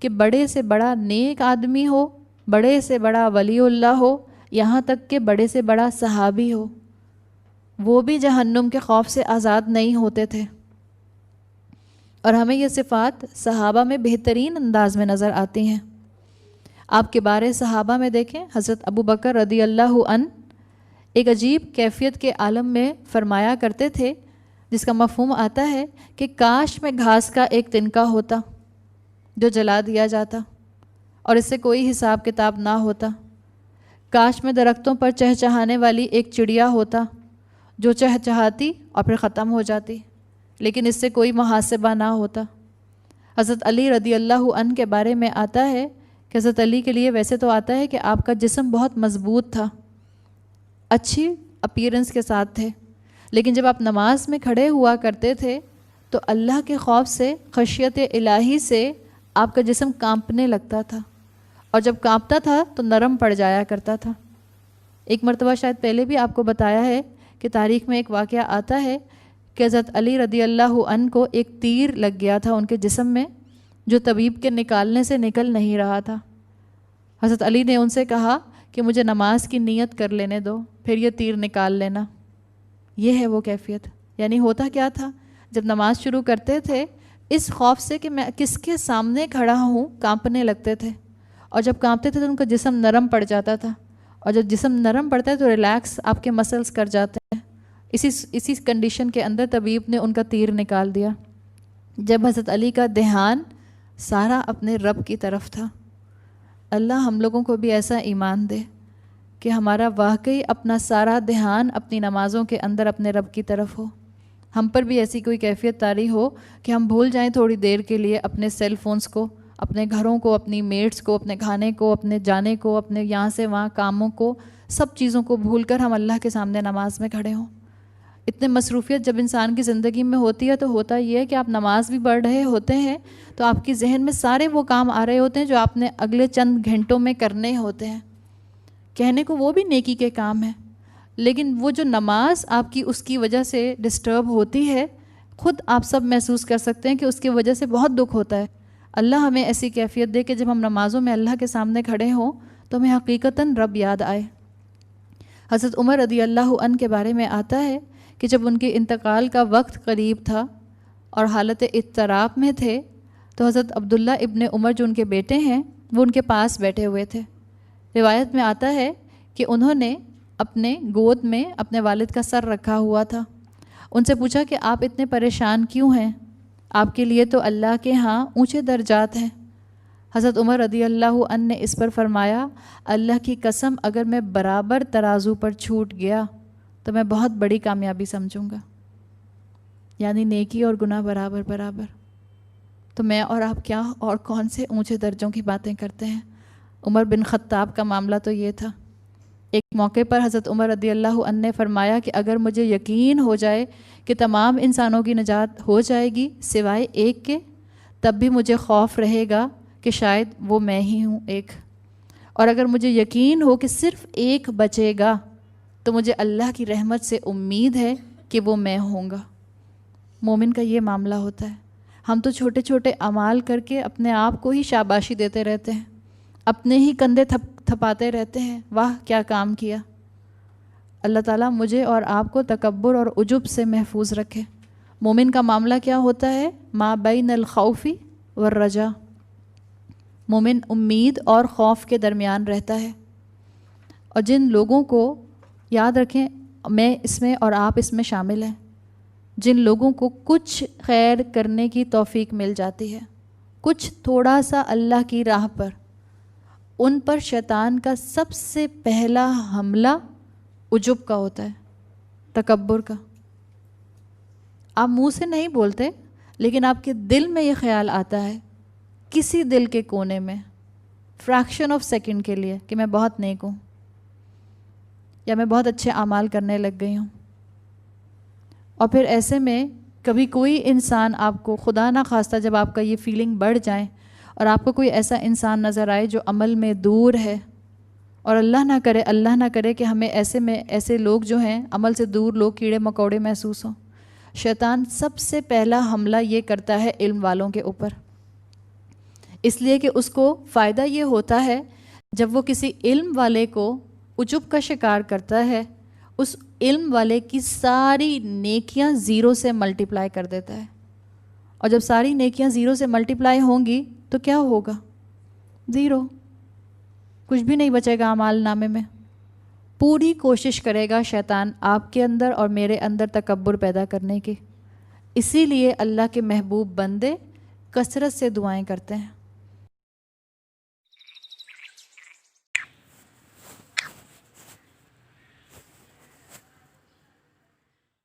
کہ بڑے سے بڑا نیک آدمی ہو، بڑے سے بڑا ولی اللہ ہو، یہاں تک کہ بڑے سے بڑا صحابی ہو، وہ بھی جہنم کے خوف سے آزاد نہیں ہوتے تھے۔ اور ہمیں یہ صفات صحابہ میں بہترین انداز میں نظر آتی ہیں۔ آپ کے بارے صحابہ میں دیکھیں، حضرت ابو بکر رضی اللہ عنہ ایک عجیب کیفیت کے عالم میں فرمایا کرتے تھے، جس کا مفہوم آتا ہے کہ کاش میں گھاس کا ایک تنکا ہوتا جو جلا دیا جاتا اور اس سے کوئی حساب کتاب نہ ہوتا، کاش میں درختوں پر چہچہانے والی ایک چڑیا ہوتا جو چہچہاتی اور پھر ختم ہو جاتی، لیکن اس سے کوئی محاسبہ نہ ہوتا۔ حضرت علی رضی اللہ عنہ کے بارے میں آتا ہے کہ حضرت علی کے لیے ویسے تو آتا ہے کہ آپ کا جسم بہت مضبوط تھا، اچھی اپیرنس کے ساتھ تھے، لیکن جب آپ نماز میں کھڑے ہوا کرتے تھے تو اللہ کے خوف سے، خشیت الہی سے آپ کا جسم کانپنے لگتا تھا، اور جب کانپتا تھا تو نرم پڑ جایا کرتا تھا۔ ایک مرتبہ شاید پہلے بھی آپ کو بتایا ہے کہ تاریخ میں ایک واقعہ آتا ہے کہ حضرت علی رضی اللہ عنہ کو ایک تیر لگ گیا تھا ان کے جسم میں، جو طبیب کے نکالنے سے نکل نہیں رہا تھا۔ حضرت علی نے ان سے کہا کہ مجھے نماز کی نیت کر لینے دو، پھر یہ تیر نکال لینا۔ یہ ہے وہ کیفیت۔ یعنی ہوتا کیا تھا، جب نماز شروع کرتے تھے اس خوف سے کہ میں کس کے سامنے کھڑا ہوں، کانپنے لگتے تھے، اور جب کانپتے تھے تو ان کا جسم نرم پڑ جاتا تھا، اور جب جسم نرم پڑتا ہے تو ریلیکس آپ کے مسلز کر جاتے ہیں۔ اسی کنڈیشن کے اندر طبیب نے ان کا تیر نکال دیا۔ جب حضرت علی کا دھیان سارا اپنے رب کی طرف تھا۔ اللہ ہم لوگوں کو بھی ایسا ایمان دے کہ ہمارا واقعی اپنا سارا دھیان اپنی نمازوں کے اندر اپنے رب کی طرف ہو۔ ہم پر بھی ایسی کوئی کیفیت طاری ہو کہ ہم بھول جائیں تھوڑی دیر کے لیے اپنے سیل فونز کو، اپنے گھروں کو، اپنی میٹس کو، اپنے کھانے کو، اپنے جانے کو، اپنے یہاں سے وہاں کاموں کو، سب چیزوں کو بھول کر ہم اللہ کے سامنے نماز میں کھڑے ہوں۔ اتنے مصروفیت جب انسان کی زندگی میں ہوتی ہے تو ہوتا یہ ہے کہ آپ نماز بھی پڑھ رہے ہوتے ہیں تو آپ کی ذہن میں سارے وہ کام آ رہے ہوتے ہیں جو آپ نے اگلے چند گھنٹوں میں کرنے ہوتے ہیں۔ کہنے کو وہ بھی نیکی کے کام ہیں، لیکن وہ جو نماز آپ کی اس کی وجہ سے ڈسٹرب ہوتی ہے، خود آپ سب محسوس کر سکتے ہیں کہ اس کی وجہ سے بہت دکھ ہوتا ہے۔ اللہ ہمیں ایسی کیفیت دے کہ جب ہم نمازوں میں اللہ کے سامنے کھڑے ہوں تو ہمیں حقیقتاً رب یاد آئے۔ حضرت عمر رضی اللہ عنہ کے بارے میں آتا ہے کہ جب ان کے انتقال کا وقت قریب تھا اور حالت اضطراب میں تھے تو حضرت عبداللہ ابن عمر جو ان کے بیٹے ہیں وہ ان کے پاس بیٹھے ہوئے تھے۔ روایت میں آتا ہے کہ انہوں نے اپنے گود میں اپنے والد کا سر رکھا ہوا تھا۔ ان سے پوچھا کہ آپ اتنے پریشان کیوں ہیں؟ آپ کے لیے تو اللہ کے ہاں اونچے درجات ہیں۔ حضرت عمر رضی اللہ عنہ نے اس پر فرمایا، اللہ کی قسم اگر میں برابر ترازو پر چھوٹ گیا تو میں بہت بڑی کامیابی سمجھوں گا۔ یعنی نیکی اور گناہ برابر برابر، تو میں اور آپ کیا اور کون سے اونچے درجوں کی باتیں کرتے ہیں۔ عمر بن خطاب کا معاملہ تو یہ تھا۔ ایک موقع پر حضرت عمر رضی اللہ عنہ نے فرمایا کہ اگر مجھے یقین ہو جائے کہ تمام انسانوں کی نجات ہو جائے گی سوائے ایک کے، تب بھی مجھے خوف رہے گا کہ شاید وہ میں ہی ہوں ایک، اور اگر مجھے یقین ہو کہ صرف ایک بچے گا تو مجھے اللہ کی رحمت سے امید ہے کہ وہ میں ہوں گا۔ مومن کا یہ معاملہ ہوتا ہے۔ ہم تو چھوٹے چھوٹے اعمال کر کے اپنے آپ کو ہی شاباشی دیتے رہتے ہیں، اپنے ہی کندھے تھپاتے رہتے ہیں، واہ کیا کام کیا۔ اللہ تعالیٰ مجھے اور آپ کو تکبر اور عجب سے محفوظ رکھے۔ مومن کا معاملہ کیا ہوتا ہے؟ ما بین الخوف والرجا، مومن امید اور خوف کے درمیان رہتا ہے۔ اور جن لوگوں کو، یاد رکھیں میں اس میں اور آپ اس میں شامل ہیں، جن لوگوں کو کچھ خیر کرنے کی توفیق مل جاتی ہے، کچھ تھوڑا سا اللہ کی راہ پر، ان پر شیطان کا سب سے پہلا حملہ عجب کا ہوتا ہے، تکبر کا۔ آپ منہ سے نہیں بولتے لیکن آپ کے دل میں یہ خیال آتا ہے، کسی دل کے کونے میں، فریکشن آف سیکنڈ کے لیے، کہ میں بہت نیک ہوں یا میں بہت اچھے اعمال کرنے لگ گئی ہوں۔ اور پھر ایسے میں کبھی کوئی انسان آپ کو، خدا نہ خواستہ جب آپ کا یہ فیلنگ بڑھ جائے اور آپ کو کوئی ایسا انسان نظر آئے جو عمل میں دور ہے، اور اللہ نہ کرے کہ ہمیں ایسے لوگ جو ہیں عمل سے دور لوگ کیڑے مکوڑے محسوس ہوں، شیطان سب سے پہلا حملہ یہ کرتا ہے علم والوں کے اوپر۔ اس لیے کہ اس کو فائدہ یہ ہوتا ہے جب وہ کسی علم والے کو عجب کا شکار کرتا ہے، اس علم والے کی ساری نیکیاں زیرو سے ملٹیپلائی کر دیتا ہے، اور جب ساری نیکیاں زیرو سے ملٹیپلائی ہوں گی تو کیا ہوگا؟ زیرو، کچھ بھی نہیں بچے گا اعمال نامے میں۔ پوری کوشش کرے گا شیطان آپ کے اندر اور میرے اندر تکبر پیدا کرنے کی۔ اسی لیے اللہ کے محبوب بندے کثرت سے دعائیں کرتے ہیں۔